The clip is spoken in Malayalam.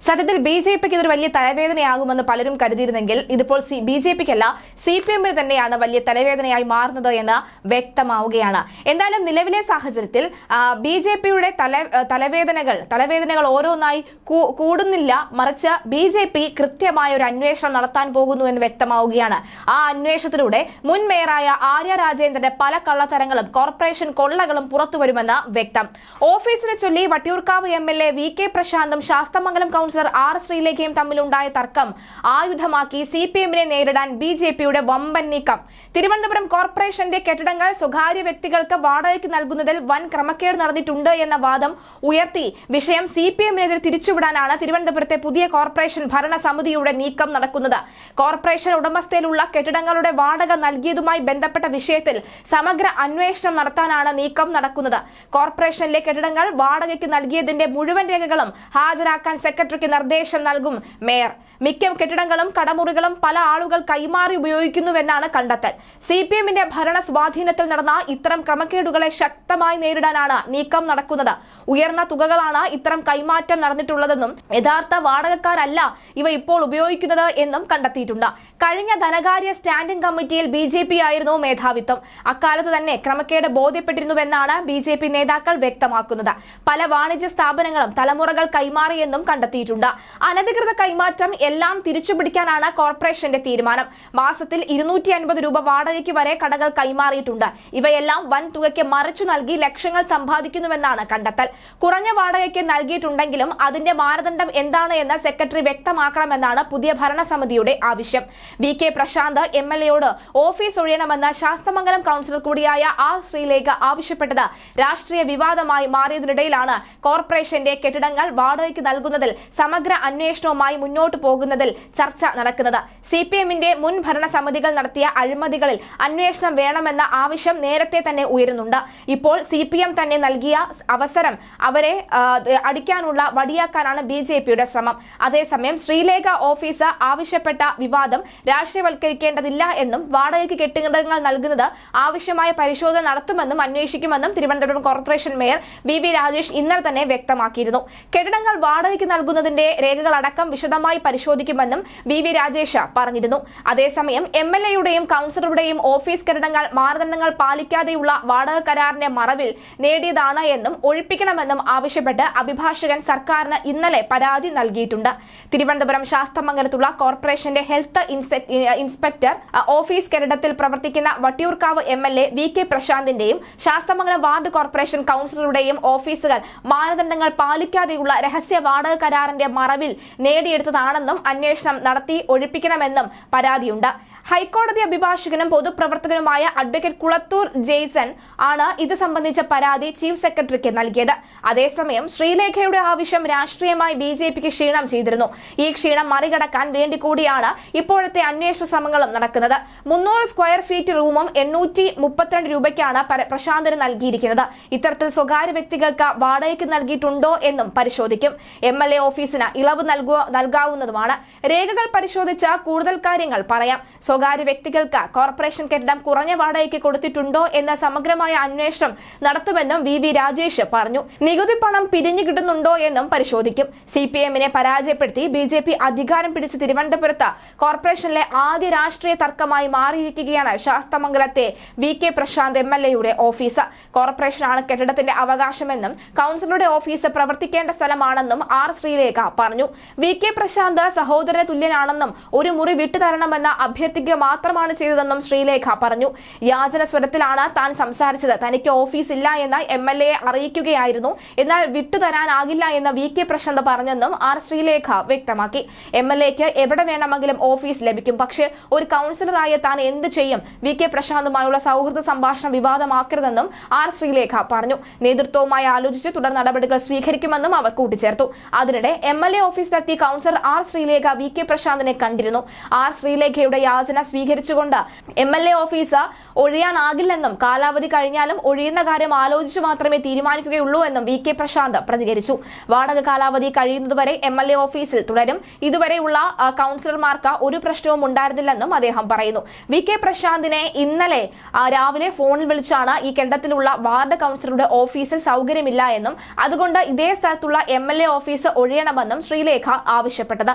സത്യത്തിൽ ബി.ജെ.പിക്ക് ഇതൊരു വലിയ തലവേദനയാകുമെന്ന് പലരും കരുതിയിരുന്നെങ്കിൽ ഇതിപ്പോൾ ബി.ജെ.പിക്കല്ല CPM തന്നെയാണ് വലിയ തലവേദനയായി മാറുന്നത് എന്ന് വ്യക്തമാവുകയാണ്. എന്തായാലും നിലവിലെ സാഹചര്യത്തിൽ ബി.ജെ.പിയുടെ തലവേദനകൾ ഓരോന്നായി കൂടുന്നില്ല, മറിച്ച് ബി.ജെ.പി കൃത്യമായ ഒരു അന്വേഷണം നടത്താൻ പോകുന്നു എന്ന് വ്യക്തമാവുകയാണ്. ആ അന്വേഷണത്തിലൂടെ മുൻ മേയറായ ആര്യ രാജേന്ദ്രന്റെ പല കള്ളത്തരങ്ങളും കോർപ്പറേഷൻ കൊള്ളകളും പുറത്തുവരുമെന്ന് വ്യക്തം. ഓഫീസിനെ ചൊല്ലി വട്ടിയൂർക്കാവ് MLA VK പ്രശാന്തും ശാസ്തമംഗലം കൌൺസിലർ R ശ്രീലേഖയും തമ്മിലുണ്ടായ തർക്കം ആയുധമാക്കി CPM-നെ നേരിടാൻ ബി.ജെ.പിയുടെ വമ്പൻ നീക്കം. തിരുവനന്തപുരം കോർപ്പറേഷന്റെ കെട്ടിടങ്ങൾ സ്വകാര്യ വ്യക്തികൾക്ക് വാടകയ്ക്ക് നൽകുന്നതിൽ വൻ ക്രമക്കേട് നടന്നിട്ടുണ്ട് എന്ന വാദം ഉയർത്തി വിഷയം CPM-നെതിരെ തിരിച്ചുവിടാനാണ് തിരുവനന്തപുരത്തെ പുതിയ കോർപ്പറേഷൻ ഭരണസമിതിയുടെ നീക്കം നടക്കുന്നത്. കോർപ്പറേഷൻ ഉടമസ്ഥയിലുള്ള കെട്ടിടങ്ങളുടെ വാടക നൽകിയതുമായി ബന്ധപ്പെട്ട വിഷയത്തിൽ സമഗ്ര അന്വേഷണം നടത്താനാണ് നീക്കം നടക്കുന്നത്. കോർപ്പറേഷനിലെ കെട്ടിടങ്ങൾ വാടകയ്ക്ക് നൽകിയതിന്റെ മുഴുവൻ രേഖകളും ഹാജരാക്കാൻ സെക്രട്ടറിക്ക് നിർദ്ദേശം നൽകും മേയർ. മിക്ക കെട്ടിടങ്ങളും കടമുറികളും പല ആളുകൾ കൈമാറി ഉപയോഗിക്കുന്നുവെന്നാണ് കണ്ടെത്തൽ. CPM-ന്റെ ഭരണ സ്വാധീനത്തിൽ നടന്ന ഇത്തരം ക്രമക്കേടുകളെ ശക്തമായി നേരിടാനാണ് നീക്കം നടക്കുന്നത്. ഉയർന്ന തുകകളാണ് ഇത്തരം കൈമാറ്റം നടന്നിട്ടുള്ളതെന്നും യഥാർത്ഥ വാടകക്കാരല്ല ഇവ ഇപ്പോൾ ഉപയോഗിക്കുന്നത് എന്നും കണ്ടെത്തിയിട്ടുണ്ട്. കഴിഞ്ഞ ധനകാര്യ സ്റ്റാൻഡിംഗ് കമ്മിറ്റിയിൽ ബി.ജെ.പി ആയിരുന്നു മേധാവിത്വം. അക്കാലത്ത് തന്നെ ക്രമക്കേട് ബോധ്യപ്പെട്ടിരുന്നുവെന്നാണ് ബി.ജെ.പി നേതാക്കൾ വ്യക്തമാക്കുന്നത്. പല വാണിജ്യ സ്ഥാപനങ്ങളും തലമുറകൾ കൈമാറിയെന്നും കണ്ടെത്തിയിട്ടുണ്ട്. അനധികൃത കൈമാറ്റം എല്ലാം തിരിച്ചുപിടിക്കാനാണ് കോർപ്പറേഷന്റെ തീരുമാനം. മാസത്തിൽ 250 രൂപ വാടകയ്ക്ക് വരെ കടകൾ കൈമാറിയിട്ടുണ്ട്. ഇവയെല്ലാം വൻ തുകയ്ക്ക് മറിച്ചു നൽകി ലക്ഷങ്ങൾ സമ്പാദിക്കുന്നുവെന്നാണ് കണ്ടെത്തൽ. കുറഞ്ഞ വാടകയ്ക്ക് നൽകിയിട്ടുണ്ടെങ്കിലും അതിന്റെ മാനദണ്ഡം എന്താണ് എന്ന് സെക്രട്ടറി വ്യക്തമാക്കണമെന്നാണ് പുതിയ ഭരണസമിതിയുടെ ആവശ്യം. VK പ്രശാന്ത് MLA-യോട് ഓഫീസ് ഒഴിയണമെന്ന് ശാസ്തമംഗലം കൌൺസിലർ കൂടിയായ R ശ്രീലേഖ ആവശ്യപ്പെട്ടത് രാഷ്ട്രീയ വിവാദമായി മാറിയതിനിടയിലാണ് കോർപ്പറേഷന്റെ കെട്ടിടങ്ങൾ വാടകയ്ക്ക് നൽകുന്നതിൽ സമഗ്ര അന്വേഷണവുമായി മുന്നോട്ടു പോകുന്നതിൽ ചർച്ച നടക്കുന്നത്. CPM-ന്റെ മുൻ ഭരണസമിതികൾ നടത്തിയ അഴിമതികളിൽ അന്വേഷണം വേണമെന്ന ആവശ്യം നേരത്തെ തന്നെ ഉയരുന്നുണ്ട്. ഇപ്പോൾ CPM തന്നെ നൽകിയ അവസരം അവരെ അടിക്കാനുള്ള വടിയാക്കാനാണ് ബി.ജെ.പിയുടെ ശ്രമം. അതേസമയം ശ്രീലേഖ ഓഫീസ് ആവശ്യപ്പെട്ട വിവാദം രാഷ്ട്രീയവൽക്കരിക്കേണ്ടതില്ല എന്നും വാടകയ്ക്ക് കെട്ടിടങ്ങൾ നൽകുന്നത് ആവശ്യമായ പരിശോധന നടത്തുമെന്നും അന്വേഷിക്കുമെന്നും Thiruvananthapuram corporation mayor VV Rajesh ഇന്നലെ തന്നെ വ്യക്തമാക്കിയിരുന്നു. കെട്ടിടങ്ങൾ വാടകയ്ക്ക് നൽകുന്നതിന്റെ രേഖകളടക്കം വിശദമായി പരിശോധിക്കുമെന്നും VV രാജേഷ് പറഞ്ഞിരുന്നു. അതേസമയം MLA-യുടെയും കൌൺസിലറുടെയും ഓഫീസ് കെട്ടിടങ്ങൾ മാനദണ്ഡങ്ങൾ പാലിക്കാതെയുള്ള വാടക കരാറിന്റെ മറവിൽ നേടിയതാണ് എന്നും ഒഴിപ്പിക്കണമെന്നും ആവശ്യപ്പെട്ട് അഭിഭാഷകൻ സർക്കാരിന് ഇന്നലെ പരാതി നൽകിയിട്ടുണ്ട്. തിരുവനന്തപുരം ശാസ്തമംഗലത്തുള്ള കോർപ്പറേഷന്റെ ഹെൽത്ത് ഇൻസ്പെക്ടർ ഓഫീസ് കെട്ടിടത്തിൽ പ്രവർത്തിക്കുന്ന വട്ടിയൂർക്കാവ് MLA VK പ്രശാന്തിന്റെയും ശാസ്തമംഗലം വാർഡ് കോർപ്പറേഷൻ കൌൺസിലറുടെയും ഓഫീസുകൾ മാനദണ്ഡങ്ങൾ പാലിക്കാതെയുള്ള രഹസ്യ വാടക കരാറിന്റെ മറവിൽ നേടിയെടുത്തതാണെന്നും അന്വേഷണം നടത്തി ഒഴിപ്പിക്കണമെന്നും പരാതിയുണ്ട്. ഹൈക്കോടതി അഭിഭാഷകനും പൊതുപ്രവർത്തകനുമായ അഡ്വക്കേറ്റ് കുളത്തൂർ ജെയ്സൺ ആണ് ഇത് സംബന്ധിച്ച പരാതി ചീഫ് സെക്രട്ടറിക്ക് നൽകിയത്. അതേസമയം ശ്രീലേഖയുടെ ആവശ്യം രാഷ്ട്രീയമായി ബി.ജെ.പിക്ക് ക്ഷീണം ചെയ്തിരുന്നു. ഈ ക്ഷീണം മറികടക്കാൻ വേണ്ടി കൂടിയാണ് ഇപ്പോഴത്തെ അന്വേഷണ ശ്രമങ്ങളും നടക്കുന്നത്. 300 സ്ക്വയർ ഫീറ്റ് റൂമും 832 രൂപയ്ക്കാണ് പ്രശാന്തിന് നൽകിയിരിക്കുന്നത്. ഇത്തരത്തിൽ സ്വകാര്യ വ്യക്തികൾക്ക് വാടകയ്ക്ക് നൽകിയിട്ടുണ്ടോ എന്നും പരിശോധിക്കും. MLA ഓഫീസിന് ഇളവ് നൽകാവുന്നതുമാണ്. രേഖകൾ പരിശോധിച്ച കൂടുതൽ കാര്യങ്ങൾ പറയാം. സ്വകാര്യ വ്യക്തികൾക്ക് കോർപ്പറേഷൻ കെട്ടിടം കുറഞ്ഞ വാടകയ്ക്ക് കൊടുത്തിട്ടുണ്ടോ എന്ന സമഗ്രമായ അന്വേഷണം നടത്തുമെന്നും VV രാജേഷ് പറഞ്ഞു. നികുതി പണം പിരിഞ്ഞു കിട്ടുന്നുണ്ടോ എന്നും പരിശോധിക്കും. CPM-നെ പരാജയപ്പെടുത്തി ബി.ജെ.പി അധികാരം പിടിച്ച് തിരുവനന്തപുരത്ത് കോർപ്പറേഷനിലെ ആദ്യ രാഷ്ട്രീയ തർക്കമായി മാറിയിരിക്കുകയാണ് ശാസ്തമംഗലത്തെ VK പ്രശാന്ത് MLA-യുടെ ഓഫീസ്. കോർപ്പറേഷനാണ് കെട്ടിടത്തിന്റെ അവകാശമെന്നും കൌൺസിലറുടെ ഓഫീസ് പ്രവർത്തിക്കേണ്ട സ്ഥലമാണെന്നും R ശ്രീലേഖ പറഞ്ഞു. VK പ്രശാന്ത് സഹോദരന് തുല്യനാണെന്നും ഒരു മുറി വിട്ടുതരണമെന്ന അഭ്യർത്ഥിക്കുക മാത്രമാണ് ചെയ്തതെന്നും ശ്രീലേഖ പറഞ്ഞു. യാചന സ്വരത്തിലാണ് താൻ സംസാരിച്ചത്. തനിക്ക് ഓഫീസ് ഇല്ല എന്ന് MLA അറിയിക്കുകയായിരുന്നു. എന്നാൽ വിട്ടുതരാനാകില്ല എന്ന് VK പ്രശാന്ത് പറഞ്ഞെന്നും R ശ്രീലേഖ വ്യക്തമാക്കി. MLA-ക്ക് എവിടെ വേണമെങ്കിലും ഓഫീസ് ലഭിക്കും. പക്ഷേ ഒരു കൌൺസിലറായ താൻ എന്ത് ചെയ്യും? VK പ്രശാന്തുമായുള്ള സൗഹൃദ സംഭാഷണം വിവാദമാക്കരുതെന്നും R ശ്രീലേഖ പറഞ്ഞു. നേതൃത്വവുമായി ആലോചിച്ച് തുടർ നടപടികൾ സ്വീകരിക്കുമെന്നും അവർ കൂട്ടിച്ചേർത്തു. അതിനിടെ MLA ഓഫീസിലെത്തി കൌൺസിലർ R ശ്രീലേഖ VK പ്രശാന്തിനെ കണ്ടിരുന്നു. ആർ ശ്രീലേഖയുടെ യാചന സ്വീകരിച്ചുകൊണ്ട് MLA ഓഫീസ് ഒഴിയാനാകില്ലെന്നും കാലാവധി കഴിഞ്ഞാലും ഒഴിയുന്ന കാര്യം ആലോചിച്ചു മാത്രമേ തീരുമാനിക്കുകയുള്ളൂ എന്നും VK പ്രശാന്ത് പ്രതികരിച്ചു. വാടക കാലാവധി കഴിയുന്നതുവരെ MLA ഓഫീസിൽ തുടരും. ഇതുവരെയുള്ള കൗൺസിലർമാർക്ക് ഒരു പ്രശ്നവും ഉണ്ടായിരുന്നില്ലെന്നും അദ്ദേഹം പറയുന്നു. VK പ്രശാന്തിനെ ഇന്നലെ രാവിലെ ഫോണിൽ വിളിച്ചാണ് ഈ കെട്ടിടത്തിലുള്ള വാർഡ് കൗൺസിലറുടെ ഓഫീസിൽ സൗകര്യമില്ല എന്നും അതുകൊണ്ട് ഇതേ സ്ഥലത്തുള്ള MLA ഓഫീസ് ഒഴിയണമെന്നും ശ്രീലേഖ ആവശ്യപ്പെട്ടത്.